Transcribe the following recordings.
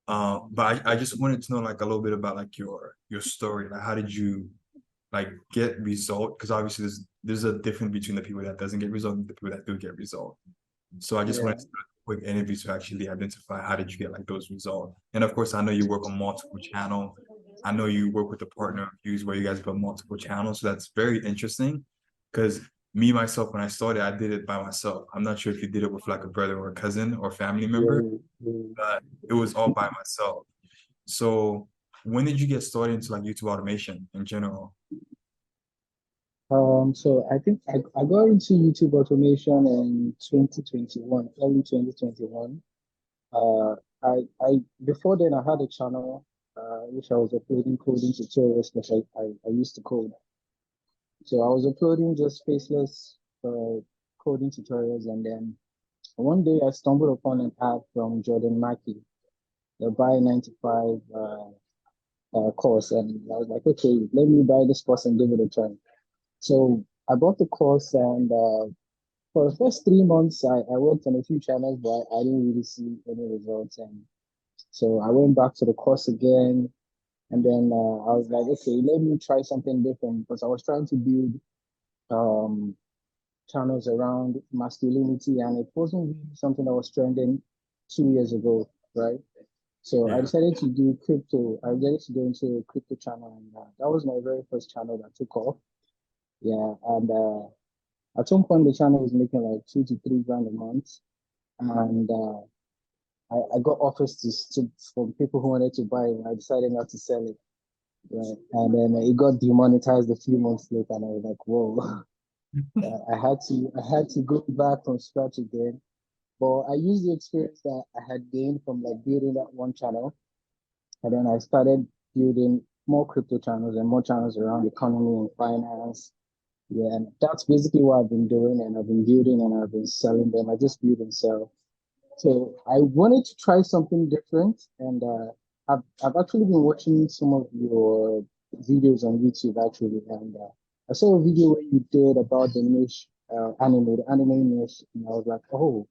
But I just wanted to know like a little bit about like your story. Like how did you like get result? Because obviously there's a difference between the people that doesn't get result and the people that do get result. So I just wanted Yeah. to do a quick interview to actually identify how did you get like those results. And of course, I know you work on multiple channels. I know you work with a partner of yours where you guys build multiple channels. So that's very interesting because me myself, when I started, I did it by myself. I'm not sure if you did it with like a brother or a cousin or family member, Yeah, yeah. but it was all by myself. So when did you get started into like YouTube automation in general? So I think I got into YouTube automation in 2021, early 2021. Uh, I before then I had a channel which I was uploading coding tutorials because I used to code. So I was uploading just faceless coding tutorials, and then one day I stumbled upon an ad from Jordan Mackey, the Buy 95 course, and I was like, okay, let me buy this course and give it a try. So I bought the course, and for the first 3 months, I worked on a few channels, but I didn't really see any results. And so I went back to the course again, and then I was like, okay, let me try something different because I was trying to build um, channels around masculinity, and it wasn't really something that was trending 2 years ago, right? So I Yeah. decided to do crypto. I decided to go into a crypto channel, and that was my very first channel that took off. Yeah, and at some point the channel was making like 2 to 3 grand a month, and I got offers from people who wanted to buy it. And I decided not to sell it, right? And then it got demonetized a few months later, and I was like, whoa. I had to go back from scratch again. But I used the experience that I had gained from like building that one channel, and then I started building more crypto channels and more channels around economy and finance. Yeah, and that's basically what I've been doing, and I've been building and I've been selling them. I just build and sell. So I wanted to try something different, and I've actually been watching some of your videos on YouTube actually, and I saw a video where you did about the niche the anime niche, and I was like, oh,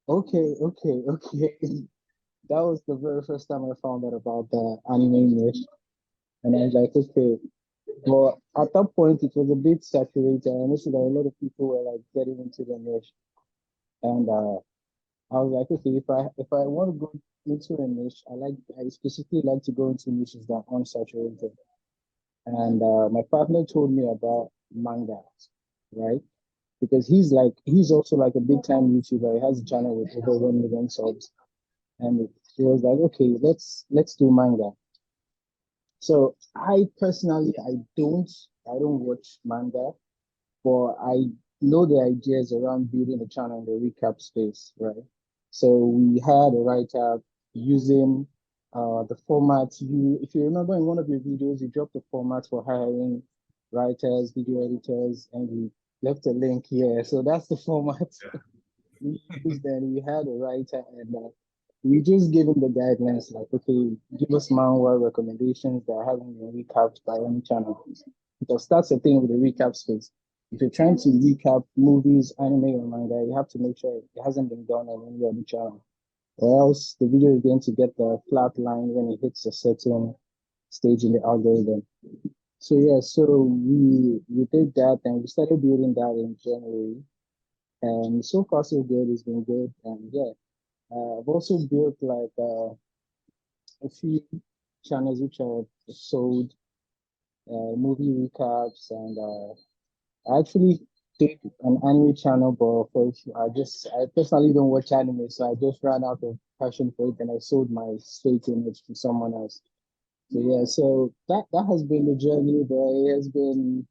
okay, okay, okay. That was the very first time I found out about the anime niche, and I was like, okay. But at that point, it was a bit saturated. I noticed that a lot of people were like getting into the niche, and I was like, okay, if I want to go into a niche, I specifically like to go into niches that are unsaturated. And my partner told me about manga, right? Because he's also like a big time YouTuber. He has a channel with over 1 million subs, and he was like, okay, let's do manga. So I personally I don't watch manga, but I know the ideas around building a channel in the recap space, right? So we had a write-up using the format. If you remember in one of your videos, you dropped the format for hiring writers, video editors, and we left a link here. So that's the format we used, and we had a writer, and we just gave him the guidelines like, okay, give us manual recommendations that haven't been recapped by any channel. Because that's the thing with the recap space. If you're trying to recap movies, anime, or manga, you have to make sure it hasn't been done on any other channel. Or else the video is going to get the flat line when it hits a certain stage in the algorithm. So yeah, so we did that and we started building that in January. And so far so good. It's been good. And yeah, I've also built like a few channels which are sold movie recaps, and I actually did an anime channel, but I personally don't watch anime, so I just ran out of passion for it and I sold my stake in it to someone else. So yeah, so that has been the journey, but it has been.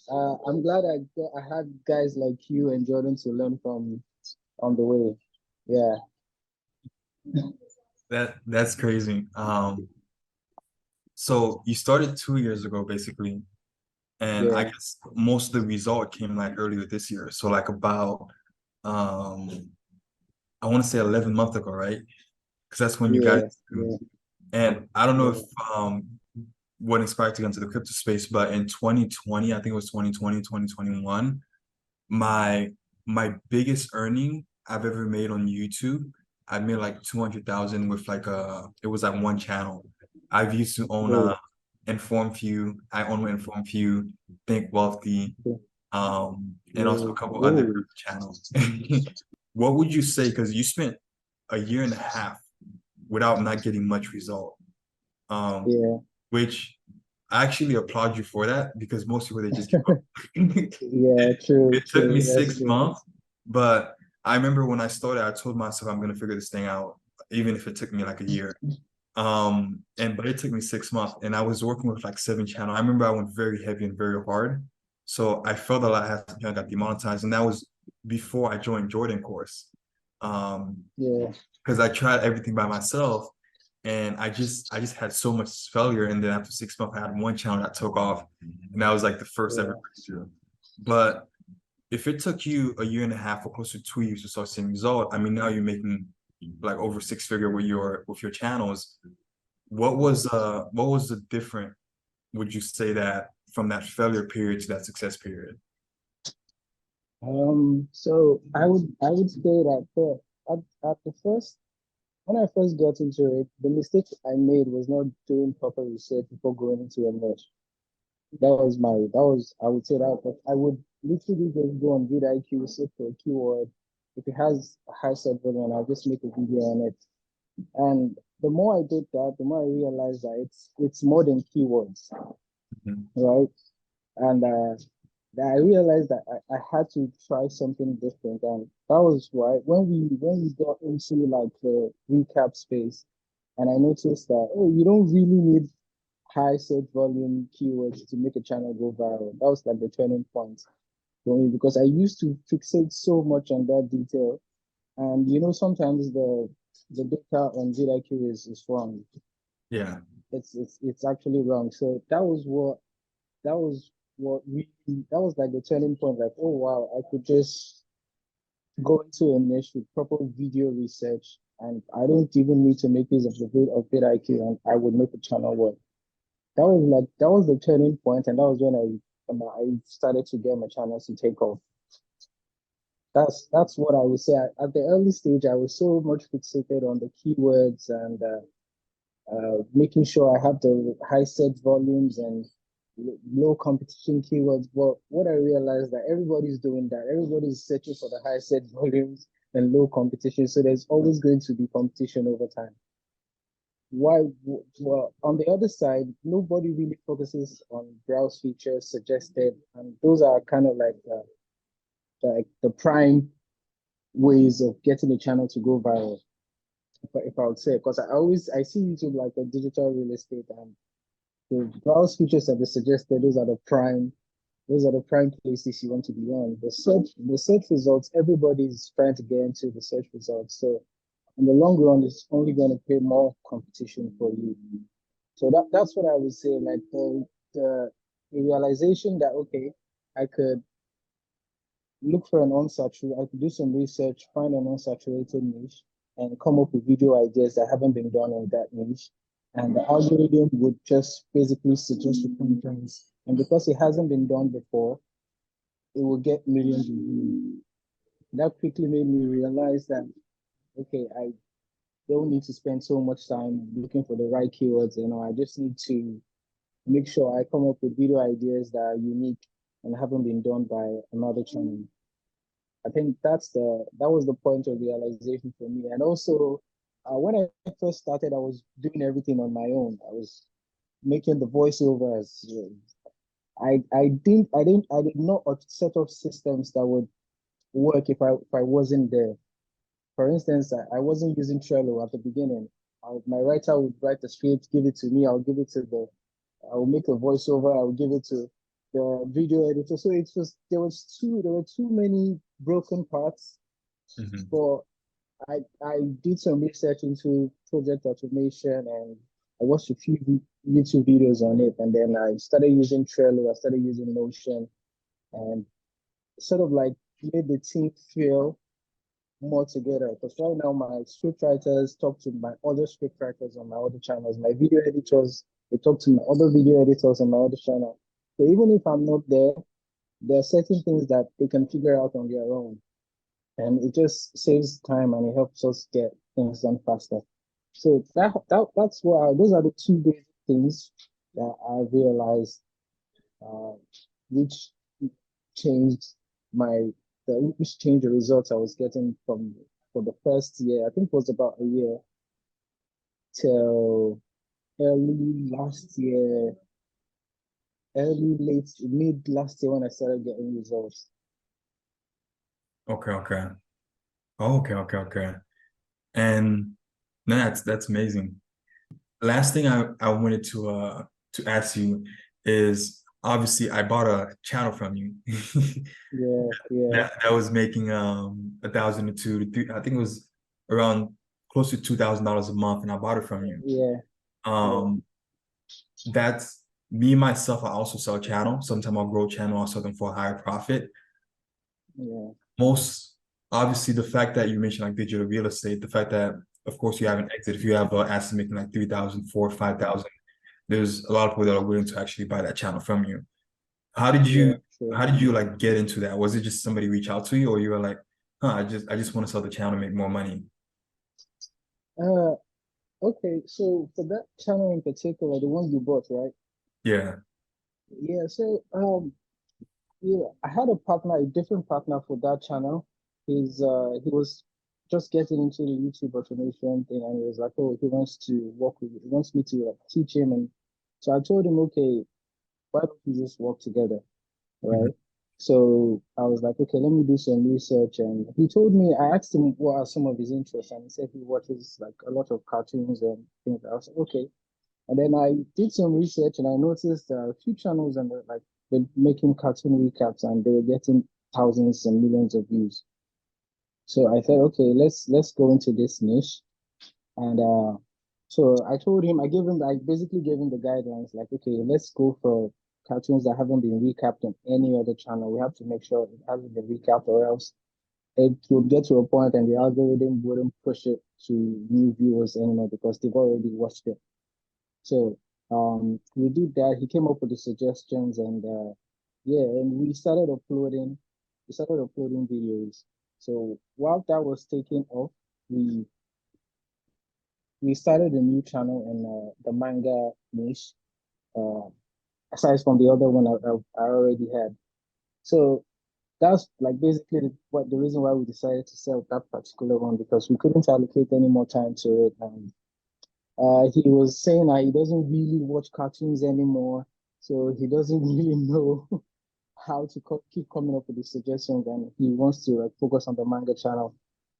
I'm glad I had guys like you and Jordan to learn from on the way. Yeah, That's crazy. So you started 2 years ago, basically, and I yeah, guess most of the result came like earlier this year. So like about um I want to say 11 months ago, right? Because that's when you got yeah, into, yeah, and I don't know if yeah, what inspired to get into the crypto space, but in 2020, I think it was 2020, 2021, my my biggest earning I've ever made on YouTube I made like 200,000 with like it was like one channel. I've used to own Oh, Inform Few. I own Inform Few, Think Wealthy, okay. and also a Oh, couple other oh, channels. What would you say? Because you spent a year and a half without not getting much result. Um, yeah. which I actually applaud you for that because most people they just give up. Yeah, true, It took me true. That's six true. months, but I remember when I started, I told myself I'm gonna figure this thing out, even if it took me like a year. But it took me 6 months, and I was working with like 7 channels. I remember I went very heavy and very hard, so I felt a lot I got demonetized, and that was before I joined Jordan course. Um, Yeah, because I tried everything by myself, and I just had so much failure. And then after 6 months, I had one channel that took off, and that was like the first ever yeah. breakthrough. But if it took you a year and a half or close to 2 years to start seeing result, I mean now you're making like over 6 figure with your channels. What was the different, would you say, that from that failure period to that success period? So I would say that at the first when I first got into it, the mistake I made was not doing proper research before going into a niche. I would say that, but I would literally just go on vidIQ, search for a keyword. If it has a high set volume, I'll just make a video on it. And the more I did that, the more I realized that it's more than keywords, Mhm. right? And that I realized that I had to try something different. And that was why when we got into like the recap space, and I noticed that, oh, you don't really need high search volume keywords to make a channel go viral. That was like the turning point for me because I used to fixate so much on that detail. And sometimes the data on vidIQ is wrong. Yeah. It's actually wrong. So that was what really that was like the turning point. Like, oh wow, I could just go into a niche with proper video research, and I don't even need to make use of the bit of vidIQ, and I would make a channel work. That was the turning point, and that was when I started to get my channels to take off. That's what I would say. At the early stage, I was so much fixated on the keywords and making sure I have the high set volumes and low competition keywords. But what I realized that everybody's doing that. Everybody's searching for the high set volumes and low competition. So there's always going to be competition over time. Why? Well, on the other side, nobody really focuses on browse features suggested, and those are kind of like the prime ways of getting a channel to go viral. If I would say, because I see YouTube like a digital real estate, and the browse features that they suggested, those are the prime places you want to be on. The search results, everybody's trying to get into the search results. So in the long run, it's only going to create more competition for you. So that's what I would say. Like the realization that okay, I could look for an unsaturated, I could do some research, find an unsaturated niche, and come up with video ideas that haven't been done in that niche. And the algorithm would just basically suggest the contents. And because it hasn't been done before, it will get millions of views. That quickly made me realize that, okay, I don't need to spend so much time looking for the right keywords. I just need to make sure I come up with video ideas that are unique and haven't been done by another channel. I think that was the point of realization for me. And also, when I first started, I was doing everything on my own. I was making the voiceovers. I did not set up systems that would work if I wasn't there. For instance, I wasn't using Trello at the beginning. My writer would write the script, give it to me. I will make a voiceover. I will give it to the video editor. So there were too many broken parts. Mhm. But I did some research into project automation, and I watched a few YouTube videos on it, and then I started using Trello. I started using Notion, and sort of like made the team feel more together. Because right now, my script writers talk to my other script writers on my other channels. My video editors, they talk to my other video editors on my other channel. So even if I'm not there, there are certain things that they can figure out on their own. and it just saves time and it helps us get things done faster. So that's what those are the two basic things that I realized, uh, which changed my which changed the results I was getting from for the first year. I think it was about a year till early last year, early late mid last year when I started getting results. Okay, okay. Okay, okay, okay. And no, that's amazing. Last thing I wanted to ask you is obviously I bought a channel from you Yeah, yeah, that was making 1,000 to 2 to 3. I think it was around close to $2,000 a month, and I bought it from you. yeah, yeah, Um, that's me myself. I also sell channel. Sometimes I'll grow channel. I'll sell them for a higher profit. yeah, Most obviously the fact that you mentioned like digital real estate, the fact that of course you have an exit. If you have an asset making like 3,000, 4, 5,000, there's a lot of people that are willing to actually buy that channel from you. How did you yeah, sure. how did you like get into that? Was it just somebody reach out to you, or you were like, huh, I just want to sell the channel and make more money? Uh, okay, so for that channel in particular, the one you bought, right? Yeah. Yeah, so yeah, I had a partner, a different partner for that channel. He was just getting into the YouTube automation thing, and he was like, oh, he wants to work with, he wants me to like, teach him, and so I told him, okay, why don't we just work together, Mhm. right? So I was like, okay, let me do some research, and he told me, I asked him what are some of his interests, and he said he watches like a lot of cartoons and things. I was like, okay, and then I did some research and I noticed a few channels and they're making cartoon recaps and they were getting thousands and millions of views. So I said, okay, let's go into this niche. And so I told him, I basically gave him the guidelines, like, okay, let's go for cartoons that haven't been recapped on any other channel. We have to make sure it hasn't been recapped or else it would get to a point and the algorithm wouldn't push it to new viewers anymore because they've already watched it. So we did that. He came up with the suggestions, and yeah, and We started uploading videos. So while that was taking off, we we started a new channel in the manga niche. Uh, Aside from the other one I already had. So that's like basically what the reason why we decided to sell that particular one because we couldn't allocate any more time to it. And he was saying that he doesn't really watch cartoons anymore, so he doesn't really know how to keep coming up with the suggestions, and he wants to like focus on the manga channel.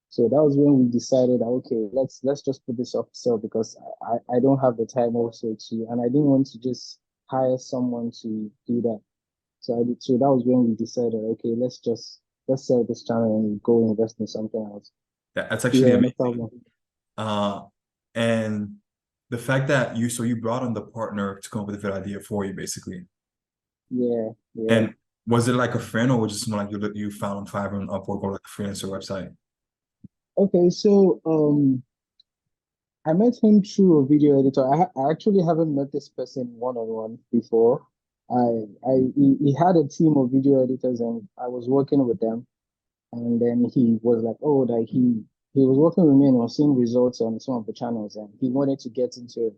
So that was when we decided that okay, let's just put this up to sell because I don't have the time also to, and I didn't want to just hire someone to do that. So I did. So that was when we decided, okay, let's sell this channel and go invest in something else. That's actually Yeah, no amazing. problem. Uh, and the fact that you brought on the partner to come up with a good idea for you, basically. Yeah, yeah. And was it like a friend, or was it someone like you found on Fiverr and Upwork, or like a freelancer website? Okay, so I met him through a video editor. I actually haven't met this person one on one before. He had a team of video editors, and I was working with them. And then he was like, oh, that he was working with me and was seeing results on some of the channels, and he wanted to get into it.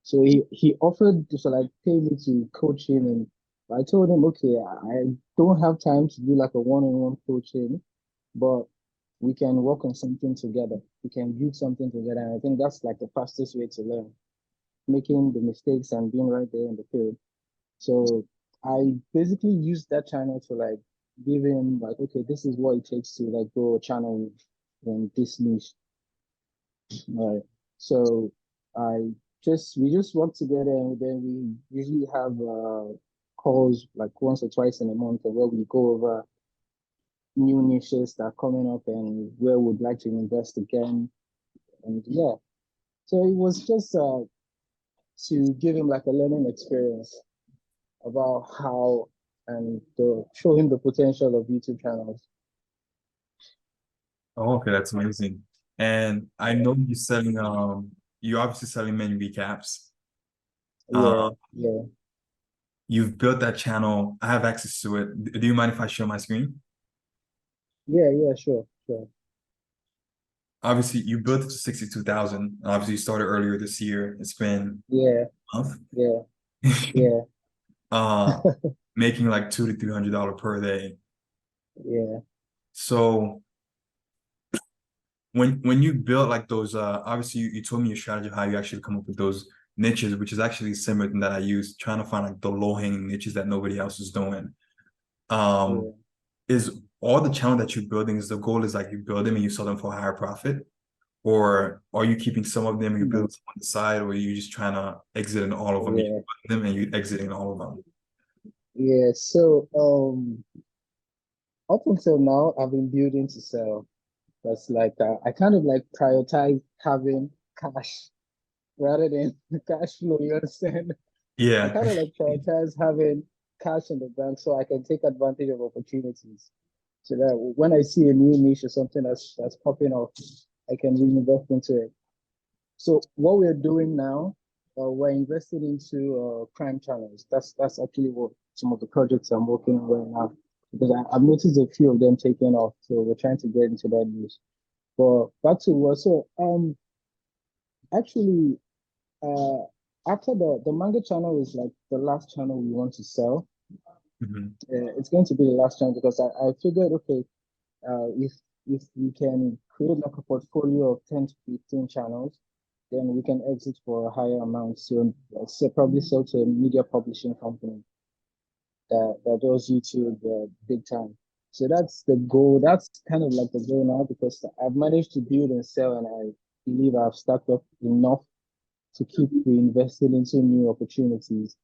So he offered to like pay me to coach him, and I told him, okay, I don't have time to do like a one-on-one coaching, but we can work on something together. We can build something together. And I think that's like the fastest way to learn, making the mistakes and being right there in the field. So I basically used that channel to like give him like, okay, this is what it takes to like grow a channel in this niche. Right. So I we just work together and then we usually have calls like once or twice in a month where we go over new niches that are coming up and where we'd like to invest again. And yeah, so it was just to give him like a learning experience about how and to show him the potential of YouTube channels. Oh, okay, that's amazing. And I know you're obviously selling many recaps. Yeah, Uh, yeah, you've built that channel. I have access to it. Do you mind if I share my screen? yeah, yeah, sure. So Obviously, you built it to 62,000. Obviously, you started earlier this year. It's been yeah, a month. yeah, yeah, uh, Making like $200 to $300 per day. yeah. So when you build like those, obviously you told me your strategy of how you actually come up with those niches, which is actually similar than that I use, trying to find like the low-hanging niches that nobody else is doing. Um, Yeah. is all the channel that you're building, is the goal is like you build them and you sell them for a higher profit? Or are you keeping some of them, you Mhm. build some on the side, or are you just trying to exit in all of them? You Yeah, build them and you exit in all of them. yeah. So up until now, I've been building to sell. That's like I kind of like prioritize having cash rather than cash flow. You understand? I Yeah. kind of like prioritize having cash in the bank so I can take advantage of opportunities. So that when I see a new niche or something that's popping up, I can reinvest into it. So what we're doing now, we're investing into crime channels. That's actually what some of the projects I'm working on right now. Because I've noticed a few of them taking off, so we're trying to get into that niche. But back to what, so actually uh after the manga channel is like the last channel we want to sell. Mhm. It's going to be the last channel because I figured okay, if we can create like a portfolio of 10 to 15 channels, then we can exit for a higher amount. So let's say probably sell to a media publishing company that does YouTube big time. So that's the goal. That's kind of like the goal now because I've managed to build and sell, and I believe I've stacked up enough to keep reinvesting into new opportunities.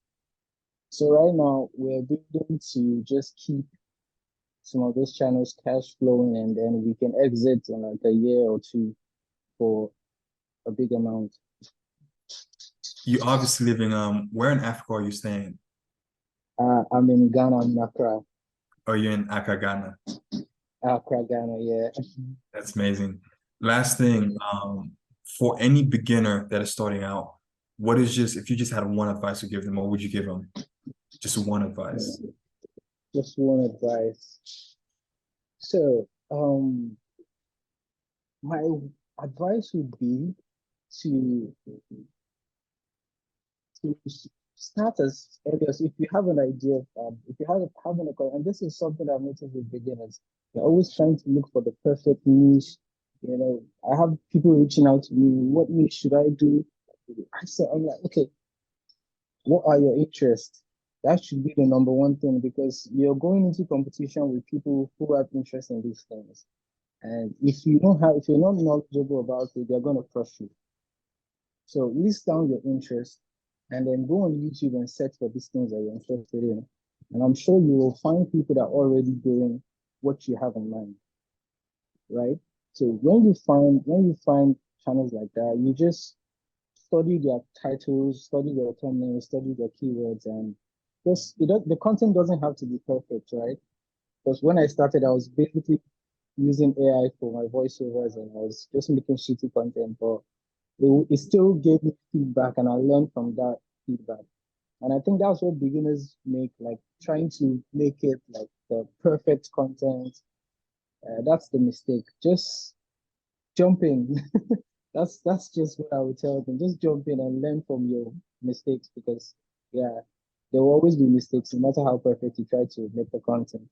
So right now we're building to just keep some of those channels cash flowing, and then we can exit in like a year or two for a big amount. You obviously living, where in Africa are you staying? I'm in Ghana, I'm in Accra. Are you in Accra, Ghana? Accra, Ghana, yeah. That's amazing. Last thing, for any beginner that is starting out, what is just, if you just had one advice to give them, what would you give them? Just one advice. Just one advice. So, my advice would be to to start as early as if you have an idea of if you have an account, and this is something I've noticed with beginners. They're always trying to look for the perfect niche. You know, I have people reaching out to me, what niche should I do? I'm like, okay, what are your interests? That should be the number one thing because you're going into competition with people who have interest in these things. And if you're not knowledgeable about it, they're gonna crush you. So list down your interests and then go on YouTube and search for these things that you're interested in. And I'm sure you will find people that are already doing what you have in mind, right? So when you find channels like that, you just study their titles, study their thumbnails, study their keywords, and just the content doesn't have to be perfect, right? Because when I started, I was basically using AI for my voiceovers and I was just making shitty content, but it still gave me feedback and I learned from that feedback. And I think that's what beginners make, like trying to make it like the perfect content. That's the mistake. Just jump in. That's just what I would tell them. Just jump in and learn from your mistakes because yeah, there will always be mistakes no matter how perfect you try to make the content.